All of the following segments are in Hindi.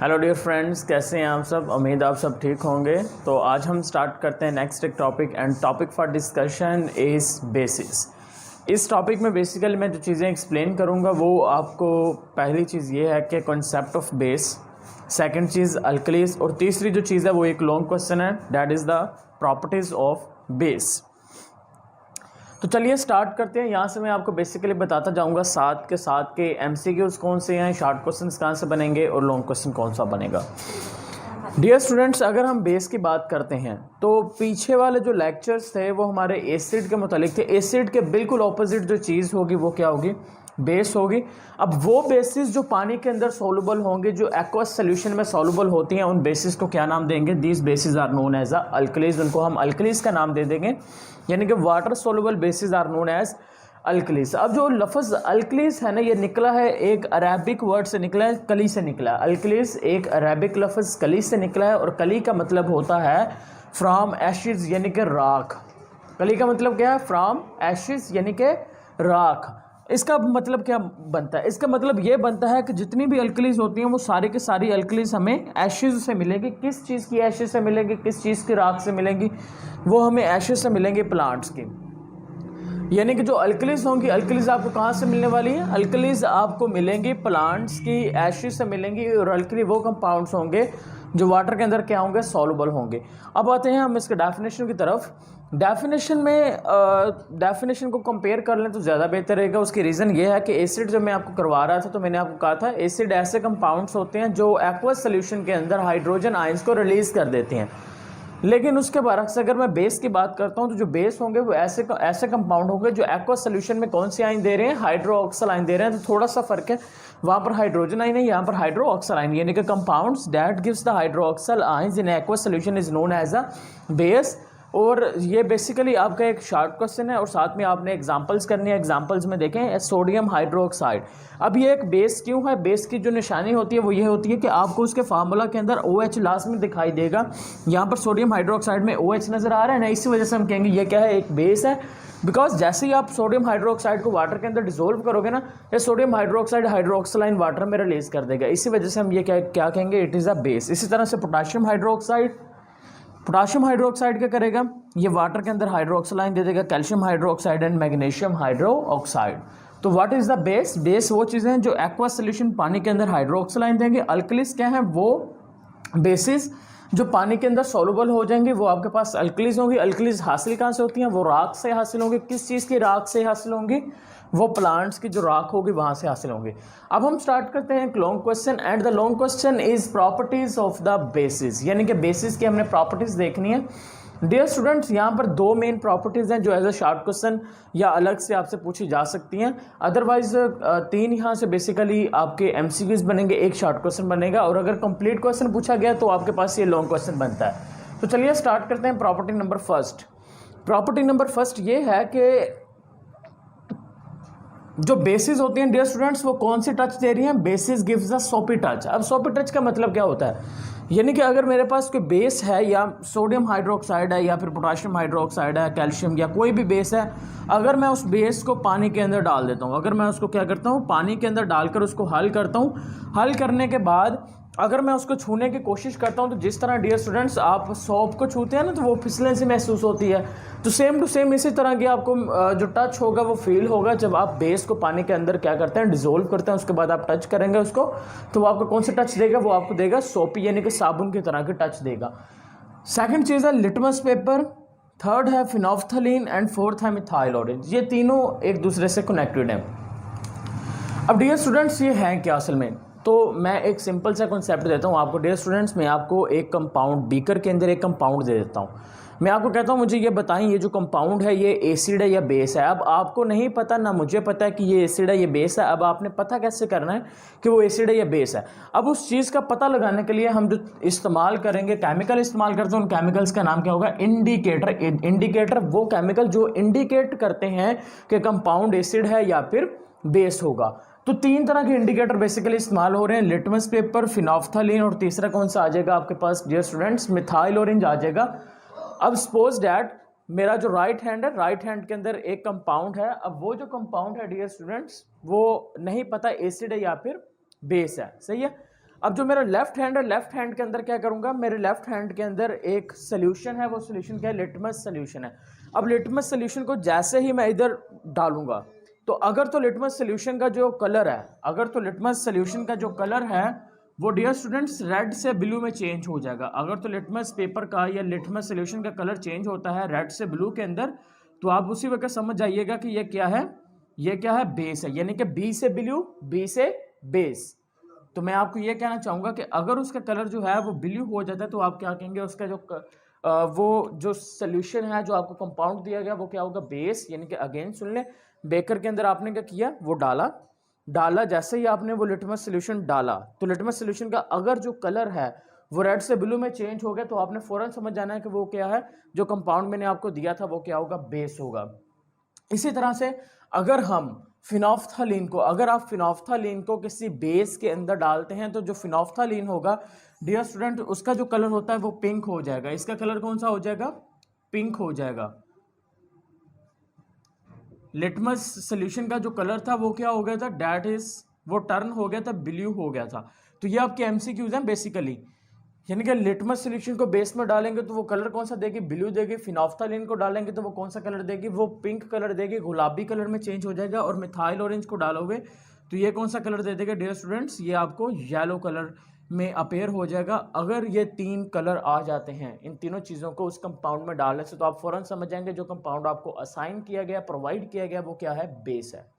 हेलो डियर फ्रेंड्स, कैसे हैं आप सब। उम्मीद आप सब ठीक होंगे। तो आज हम स्टार्ट करते हैं नेक्स्ट एक topic and topic for discussion is basis. इस टॉपिक में बेसिकली मैं जो चीज़ें एक्सप्लेन करूंगा वो आपको पहली चीज़ ये है कि concept of base, second cheese alkalis, और तीसरी जो चीज़ है वो एक लॉन्ग क्वेश्चन है, that is the properties of base. तो चलिए स्टार्ट करते हैं। यहाँ से मैं आपको बेसिकली बताता जाऊँगा साथ के एमसीक्यूज कौन से हैं, शॉर्ट क्वेश्चंस कहाँ से बनेंगे और लॉन्ग क्वेश्चन कौन सा बनेगा। डियर स्टूडेंट्स, अगर हम बेस की बात करते हैं तो पीछे वाले जो लेक्चर्स थे वो हमारे एसिड के मुतालिक थे। एसिड के बिल्कुल ऑपोजिट जो चीज़ होगी वो क्या होगी, बेस होगी। अब वो बेसिस जो पानी के अंदर सॉल्युबल होंगे, जो एक्वस सोल्यूशन में सॉल्युबल होती हैं, उन बेसिस को क्या नाम देंगे, these bases are known as alkalis. उनको हम अल्कलीज का नाम दे देंगे, यानी कि water soluble bases are known as alkalis. अब जो लफ्ज़ अल्कलीज है ना, ये निकला है एक अरेबिक वर्ड से निकला है, कली से निकला है। अल्कलीज एक अरेबिक लफ्ज़ कली से निकला है और कली का मतलब होता है फ्रॉम एशिज, यानी कि राख। कली का मतलब क्या है, फ्रॉम एशिज यानी कि राख। इसका मतलब क्या बनता है, इसका मतलब ये बनता है कि जितनी भी अल्कलीज होती हैं वो सारी की सारी अल्कलीज हमें एशिज से मिलेगी। किस चीज़ की एशिज से मिलेगी, किस चीज़ की राख से मिलेंगी, वो हमें एशिज से मिलेंगी, प्लांट्स की। यानी कि जो अल्कलीज होंगी, अल्कलीज आपको कहाँ से मिलने वाली है, अल्कलीज आपको मिलेंगी प्लांट्स की एशिड से मिलेंगी। और अल्कली वो कंपाउंड्स होंगे जो वाटर के अंदर क्या होंगे, सॉल्युबल होंगे। अब आते हैं हम इसके डेफिनेशन की तरफ। डेफिनेशन में डेफिनेशन को कंपेयर कर लें तो ज़्यादा बेहतर रहेगा। उसकी रीज़न ये है कि एसिड जब मैं आपको करवा रहा था तो मैंने आपको कहा था एसिड ऐसे कंपाउंड्स होते हैं जो एक्वस सोल्यूशन के अंदर हाइड्रोजन आयंस को रिलीज़ कर देते हैं। लेकिन उसके बरक्स अगर मैं बेस की बात करता हूं तो जो बेस होंगे वो ऐसे कंपाउंड होंगे जो एक्वस सोल्यूशन में कौन सी आयन दे रहे हैं, हाइड्रोक्सल आयन दे रहे हैं। तो थोड़ा सा फर्क है, वहां पर हाइड्रोजन आयन है, यहाँ पर हाइड्रोक्सल आयन, यानी कि compounds that gives the hydroxyl ions in aqueous solution is known as a base. और ये बेसिकली आपका एक शॉर्ट क्वेश्चन है और साथ में आपने एग्जांपल्स करनी है। एग्जांपल्स में देखें सोडियम हाइड्रोक्साइड। अब ये एक बेस क्यों है, बेस की जो निशानी होती है वो ये होती है कि आपको उसके फार्मूला के अंदर OH लास्ट में दिखाई देगा। यहाँ पर सोडियम हाइड्रोक्साइड में OH नज़र आ रहा है ना, इसी वजह से हम कहेंगे ये क्या है, एक बेस है। बिकॉज जैसे ही आप सोडियम हाइड्रोक्साइड को वाटर के अंदर डिसोल्व करोगे ना, ये सोडियम हाइड्रोक्साइड हाइड्रोक्सलाइन वाटर में रिलीज कर देगा। इसी वजह से हम ये क्या कहेंगे, इट इज़ अ बेस। इसी तरह से पोटाशियम हाइड्रोक्साइड क्या करेगा, ये वाटर के अंदर हाइड्रोक्सलाइन दे देगा, calcium hydroxide and magnesium hydroxide. तो what is the base, base वो चीज़ें हैं जो एक्वस सोल्यूशन पानी के अंदर हाइड्रोक्सलाइन देंगे। अल्कलीज क्या है, वो बेसिस जो पानी के अंदर सॉल्युबल हो जाएंगे, वो आपके पास अल्कलीज होंगी। अल्कलीज हासिल कहाँ से होती हैं, वो राख से हासिल होंगी। किस चीज़ की राख से हासिल होंगी, वो प्लांट्स की जो राख होगी वहाँ से हासिल होंगी। अब हम स्टार्ट करते हैं एक long question and the long question is properties of the basis, यानी कि बेसिस की हमने प्रॉपर्टीज देखनी है। डियर स्टूडेंट्स, यहाँ पर दो मेन प्रॉपर्टीज़ हैं जो एज अ शॉर्ट क्वेश्चन या अलग से आपसे पूछी जा सकती हैं। अदरवाइज तीन यहाँ से बेसिकली आपके एमसीक्यूज बनेंगे, एक शॉर्ट क्वेश्चन बनेगा, और अगर कंप्लीट क्वेश्चन पूछा गया तो आपके पास ये लॉन्ग क्वेश्चन बनता है। तो चलिए स्टार्ट करते हैं। Property number first, property number first ये है कि जो बेसिस होती हैं डियर स्टूडेंट्स, वो कौन सी टच दे रही हैं, बेसिस गिव्स द सोपी टच। अब सोपी टच का मतलब क्या होता है, यानी कि अगर मेरे पास कोई बेस है, या सोडियम हाइड्रोक्साइड है, या फिर पोटाशियम हाइड्रोक्साइड है, कैल्शियम, या कोई भी बेस है, अगर मैं उस बेस को पानी के अंदर डाल देता हूँ, अगर मैं उसको क्या करता हूँ, पानी के अंदर डालकर उसको हल करता हूँ, हल करने के बाद अगर मैं उसको छूने की कोशिश करता हूँ, तो जिस तरह डियर स्टूडेंट्स आप सोप को छूते हैं ना, तो वो फिसलन सी महसूस होती है, तो सेम टू सेम इसी तरह की आपको जो टच होगा वो फील होगा जब आप बेस को पानी के अंदर क्या करते हैं, डिसोल्व करते हैं। उसके बाद आप टच करेंगे उसको, तो वो आपको कौन सा टच देगा, वो आपको देगा सोपी, यानी कि साबुन की तरह की टच देगा। सेकेंड चीज़ है लिटमस पेपर, थर्ड है फिनोफ्थलीन एंड फोर्थ है मिथाइल ऑरेंज। ये तीनों एक दूसरे से कनेक्टेड हैं। अब डियर स्टूडेंट्स, ये हैं क्या असल में, तो मैं एक सिंपल सा कॉन्सेप्ट देता हूँ आपको। डियर स्टूडेंट्स, मैं आपको एक कंपाउंड, बीकर के अंदर एक कंपाउंड दे देता हूँ। मैं आपको कहता हूँ मुझे ये बताएं ये जो कंपाउंड है ये एसिड है या बेस है। अब आपको नहीं पता, ना मुझे पता है कि ये एसिड है या बेस है। अब आपने पता कैसे करना है कि वो एसिड है या बेस है। अब उस चीज़ का पता लगाने के लिए हम जो इस्तेमाल करेंगे, केमिकल इस्तेमाल करते हैं, उन केमिकल्स का नाम क्या होगा, इंडिकेटर। इंडिकेटर वो केमिकल जो इंडिकेट करते हैं कि कंपाउंड एसिड है या फिर बेस होगा। तो तीन तरह के इंडिकेटर बेसिकली इस्तेमाल हो रहे हैं, लिटमस पेपर, फिनोफ्थलीन, और तीसरा कौन सा आ जाएगा आपके पास डियर स्टूडेंट्स, मिथाइल ऑरेंज आ जाएगा। अब सपोज डैट मेरा जो राइट हैंड है, राइट हैंड के अंदर एक कंपाउंड है। अब वो जो कंपाउंड है डियर स्टूडेंट्स, वो नहीं पता एसिड है या फिर बेस है, सही है। अब जो मेरा लेफ्ट हैंड है, लेफ्ट हैंड के अंदर क्या करूंगा, मेरे लेफ्ट हैंड के अंदर एक सोल्यूशन है, वो सोल्यूशन क्या है, लिटमस सोल्यूशन है। अब लिटमस सोल्यूशन को जैसे ही मैं इधर डालूंगा तो अगर तो लिटमस सोल्यूशन का जो कलर है, अगर तो लिटमस सोल्यूशन का जो कलर है वो डियर स्टूडेंट्स रेड से ब्लू में चेंज हो जाएगा। अगर तो लिटमस पेपर का या लिटमस सोल्यूशन का कलर चेंज होता है रेड से ब्लू के अंदर, तो आप उसी वक्त समझ जाइएगा कि ये क्या है, ये क्या है, बेस है, यानी कि बी से ब्लू, बी से बेस। तो मैं आपको ये कहना चाहूंगा कि अगर उसका कलर जो है वो ब्लू हो जाता है तो आप क्या कहेंगे, उसका जो वो जो सोल्यूशन है, जो आपको कंपाउंड दिया गया वो क्या होगा, बेस। यानी कि अगेन सुन ले, बेकर के अंदर आपने क्या किया, वो डाला जैसे ही आपने वो लिटमस सोल्यूशन डाला तो लिटमस सोल्यूशन का अगर जो कलर है वो रेड से ब्लू में चेंज हो गया तो आपने फौरन समझ जाना है कि वो क्या है, जो कंपाउंड मैंने आपको दिया था वो क्या होगा, बेस होगा। इसी तरह से अगर हम फिनोफ्थलीन को, अगर आप फिनोफ्थलीन को किसी बेस के अंदर डालते हैं तो जो फिनोफ्थलीन होगा डियर स्टूडेंट, उसका जो कलर होता है वो पिंक हो जाएगा। इसका कलर कौन सा हो जाएगा, पिंक हो जाएगा। लिटमस सोल्यूशन का जो कलर था वो क्या हो गया था, डैट इज वो टर्न हो गया था, ब्लू हो गया था। तो ये आपके एमसीक्यूज हैं बेसिकली, यानी कि लिटमस सोल्यूशन को बेस में डालेंगे तो वो कलर कौन सा देगी, ब्लू देगी। फिनोफ्थलीन को डालेंगे तो वो कौन सा कलर देगी, वो पिंक कलर देगी, गुलाबी कलर में चेंज हो जाएगा। और मिथाइल ऑरेंज को डालोगे तो ये कौन सा कलर दे देगा डियर स्टूडेंट्स, ये आपको येलो कलर में अपेयर हो जाएगा। अगर ये तीन कलर आ जाते हैं, इन तीनों चीज़ों को उस कंपाउंड में डालने से, तो आप फौरन समझ जाएंगे जो कंपाउंड आपको असाइन किया गया, प्रोवाइड किया गया, वो क्या है, बेस है।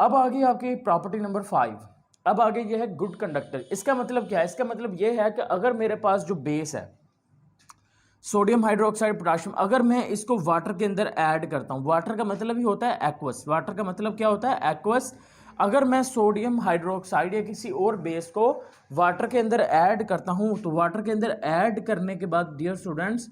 अब आगे आपकी प्रॉपर्टी नंबर 5, अब आगे ये है गुड कंडक्टर। इसका मतलब क्या है, इसका मतलब ये है कि अगर मेरे पास जो बेस है सोडियम हाइड्रोक्साइड पोटाशियम, अगर मैं इसको वाटर के अंदर ऐड करता हूं, वाटर का मतलब ही होता है एक्वस, वाटर का मतलब क्या होता है, एक्वस। अगर मैं सोडियम हाइड्रोक्साइड या किसी और बेस को वाटर के अंदर ऐड करता हूं तो वाटर के अंदर ऐड करने के बाद डियर स्टूडेंट्स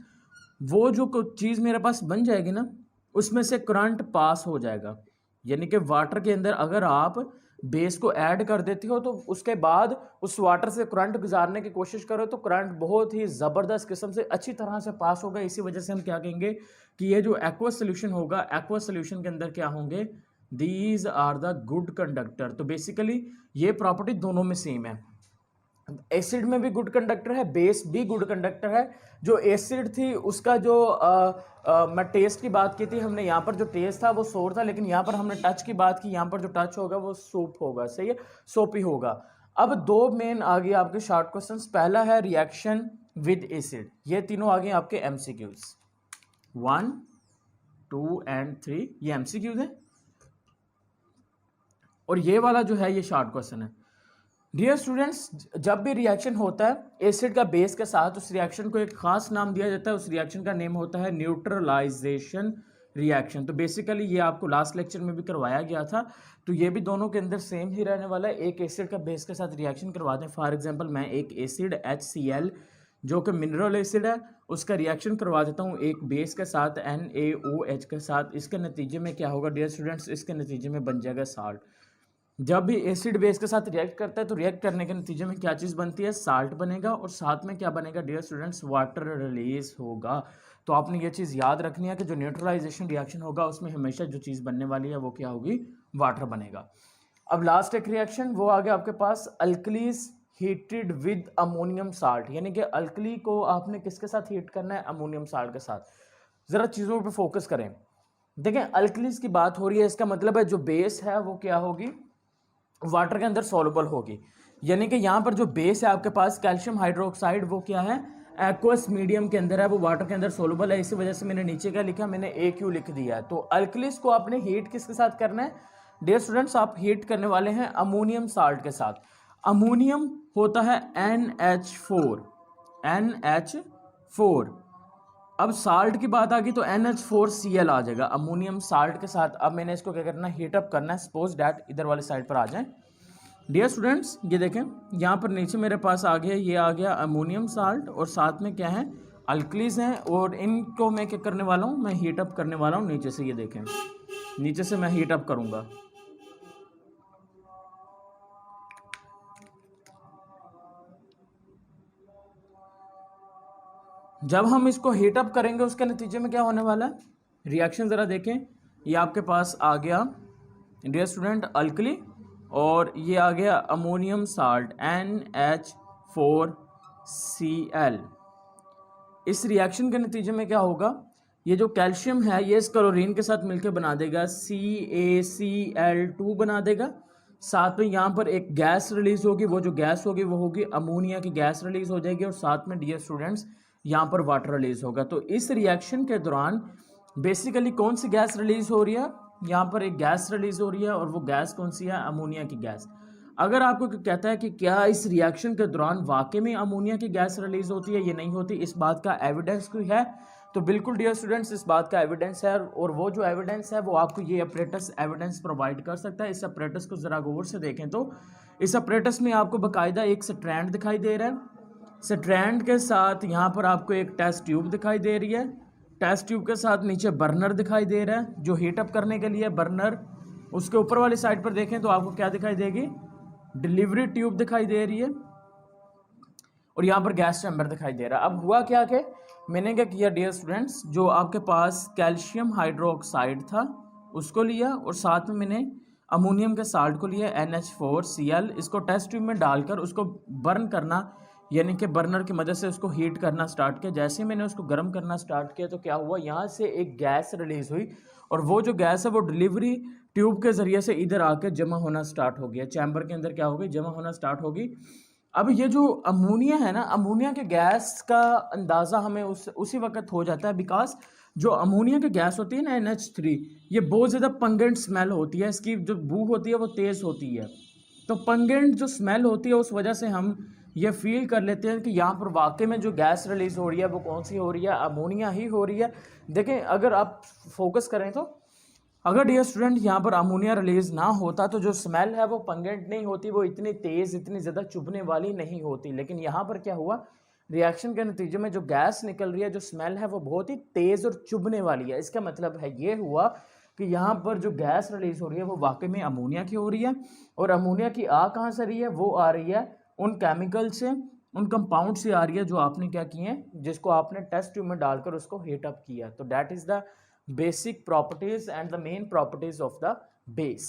वो जो चीज़ मेरे पास बन जाएगी ना, उसमें से करंट पास हो जाएगा। यानी कि वाटर के अंदर अगर आप बेस को ऐड कर देती हो तो उसके बाद उस वाटर से करंट गुजारने की कोशिश करो तो करंट बहुत ही ज़बरदस्त किस्म से अच्छी तरह से पास होगा। इसी वजह से हम क्या कहेंगे कि ये जो एक्वस सोल्यूशन होगा, एक्वस सोल्यूशन के अंदर क्या होंगे, these are the good conductor. तो बेसिकली ये प्रॉपर्टी दोनों में सेम है, एसिड में भी गुड कंडक्टर है, बेस भी गुड कंडक्टर है। जो एसिड थी उसका जो मैं टेस्ट की बात की थी, हमने यहाँ पर जो टेस्ट था वो सोर था, लेकिन यहाँ पर हमने टच की बात की, यहाँ पर जो टच होगा वो सूप होगा, सही है, सोपी होगा। अब दो मेन आ गए आपके शॉर्ट क्वेश्चंस, पहला है रिएक्शन विद एसिड, ये तीनों आ गए आपके एमसीक्यूज 1, 2 एंड 3, ये एमसीक्यूज है। और ये वाला जो है ये शॉर्ट क्वेश्चन है। डियर स्टूडेंट्स, जब भी रिएक्शन होता है एसिड का बेस के साथ, उस रिएक्शन को एक खास नाम दिया जाता है, उस रिएक्शन का नेम होता है न्यूट्रलाइजेशन रिएक्शन। तो बेसिकली ये आपको लास्ट लेक्चर में भी करवाया गया था, तो ये भी दोनों के अंदर सेम ही रहने वाला है। एक एसिड का बेस के साथ रिएक्शन करवाते हैं, फॉर एग्जांपल मैं एक एसिड HCl जो कि मिनरल एसिड है उसका रिएक्शन करवा देता हूँ एक बेस के साथ NaOH के साथ, इसके नतीजे में क्या होगा डियर स्टूडेंट्स, इसके नतीजे में बन जाएगा साल्ट। जब भी एसिड बेस के साथ रिएक्ट करता है तो रिएक्ट करने के नतीजे में क्या चीज़ बनती है, साल्ट बनेगा, और साथ में क्या बनेगा डियर स्टूडेंट्स, वाटर रिलीज होगा। तो आपने ये चीज़ याद रखनी है कि जो न्यूट्रलाइजेशन रिएक्शन होगा उसमें हमेशा जो चीज़ बनने वाली है वो क्या होगी, वाटर बनेगा। अब लास्ट एक रिएक्शन वो आ गया आपके पास, alkalis heated with ammonium salt, यानी कि अल्कली को आपने किसके साथ हीट करना है, अमोनियम साल्ट के साथ। ज़रा चीज़ों पर फोकस करें, देखें अल्कलीज की बात हो रही है, इसका मतलब है जो बेस है वो क्या होगी, वाटर के अंदर सॉल्युबल होगी। यानी कि यहाँ पर जो बेस है आपके पास कैल्शियम हाइड्रोक्साइड, वो क्या है, एक्वस मीडियम के अंदर है, वो वाटर के अंदर सॉल्युबल है। इसी वजह से मैंने नीचे क्या लिखा, मैंने AQ लिख दिया है। तो अल्कलीज को आपने हीट किसके साथ करना है डियर स्टूडेंट्स, आप हीट करने वाले हैं अमोनियम साल्ट के साथ। अमोनियम होता है NH4। अब साल्ट की बात आ गई तो NH4Cl आ जाएगा अमोनियम साल्ट के साथ। अब मैंने इसको क्या करना है, हीटअप करना है। सपोज डैट इधर वाले साइड पर आ जाएं डियर स्टूडेंट्स, ये देखें यहाँ पर नीचे मेरे पास आ गया, ये आ गया अमोनियम साल्ट, और साथ में क्या है, अल्कलीज हैं, और इनको मैं क्या करने वाला हूँ, मैं हीटअप करने वाला हूँ नीचे से। ये देखें नीचे से मैं हीटअप करूँगा। जब हम इसको हीटअप करेंगे उसके नतीजे में क्या होने वाला है, रिएक्शन ज़रा देखें, ये आपके पास आ गया डियर स्टूडेंट अल्कली, और ये आ गया अमोनियम साल्ट NH4Cl। इस रिएक्शन के नतीजे में क्या होगा, ये जो कैल्शियम है ये इस क्लोरीन के साथ मिलकर बना देगा CaCl2 बना देगा। साथ में यहाँ पर एक गैस रिलीज होगी, वो जो गैस होगी वो होगी अमोनिया की गैस रिलीज हो जाएगी, और साथ में डियर स्टूडेंट्स यहाँ पर वाटर रिलीज होगा। तो इस रिएक्शन के दौरान बेसिकली कौन सी गैस रिलीज हो रही है, यहाँ पर एक गैस रिलीज हो रही है, और वो गैस कौन सी है, अमोनिया की गैस। अगर आपको कहता है कि क्या इस रिएक्शन के दौरान वाकई में अमोनिया की गैस रिलीज होती है, ये नहीं होती, इस बात का एविडेंस कोई है, तो बिल्कुल डियर स्टूडेंट्स इस बात का एविडेंस है, और वो जो एविडेंस है वो आपको ये अपरेटस एविडेंस प्रोवाइड कर सकता है। इस अपरेटस को ज़रा गौर से देखें तो इस अपरेटस में आपको बाकायदा एक स्ट्रैंड दिखाई दे रहा है, स्ट्रैंड के साथ यहाँ पर आपको एक टेस्ट ट्यूब दिखाई दे रही है, टेस्ट ट्यूब के साथ नीचे बर्नर दिखाई दे रहा है जो हीट अप करने के लिए बर्नर। उसके ऊपर वाली साइड पर देखें तो आपको क्या दिखाई देगी, डिलीवरी ट्यूब दिखाई दे रही है, और यहाँ पर गैस चैम्बर दिखाई दे रहा है। अब हुआ क्या कि मैंने क्या किया डियर स्टूडेंट्स, जो आपके पास कैल्शियम हाइड्रोक्साइड था उसको लिया, और साथ में मैंने अमोनियम के साल्ट को लिया NH4Cl, इसको टेस्ट ट्यूब में डालकर उसको बर्न करना, यानी कि बर्नर की मदद से उसको हीट करना स्टार्ट किया। जैसे ही मैंने उसको गर्म करना स्टार्ट किया तो क्या हुआ, यहाँ से एक गैस रिलीज हुई, और वो जो गैस है वो डिलीवरी ट्यूब के ज़रिए से इधर आकर जमा होना स्टार्ट हो गया, चैम्बर के अंदर क्या हो गई, जमा होना स्टार्ट होगी। अब ये जो अमोनिया है ना, अमोनिया के गैस का अंदाज़ा हमें उसी वक्त हो जाता है, बिकॉज जो अमोनिया की गैस होती है ना NH3, ये बहुत ज़्यादा पंगेंट स्मेल होती है, इसकी जो बू होती है वो तेज़ होती है। तो पंगेंट जो स्मेल होती है उस वजह से हम ये फील कर लेते हैं कि यहाँ पर वाकई में जो गैस रिलीज़ हो रही है वो कौन सी हो रही है, अमोनिया ही हो रही है। देखें अगर आप फोकस करें तो अगर डियर स्टूडेंट यहाँ पर अमोनिया रिलीज ना होता तो जो स्मेल है वो पंगेंट नहीं होती, वो इतनी तेज़ इतनी ज़्यादा चुभने वाली नहीं होती। लेकिन यहाँ पर क्या हुआ, रिएक्शन के नतीजे में जो गैस निकल रही है, जो स्मेल है वो बहुत ही तेज़ और चुभने वाली है। इसका मतलब है ये हुआ कि यहाँ पर जो गैस रिलीज हो रही है वो वाकई में अमोनिया की हो रही है, और अमोनिया की आ कहाँ से रही है, वो आ रही है उन केमिकल से, उन कंपाउंड से आ रही है जो आपने क्या किए हैं, जिसको आपने टेस्ट ट्यूब में डालकर उसको हीट अप किया। तो that is the basic properties and the main properties of the base।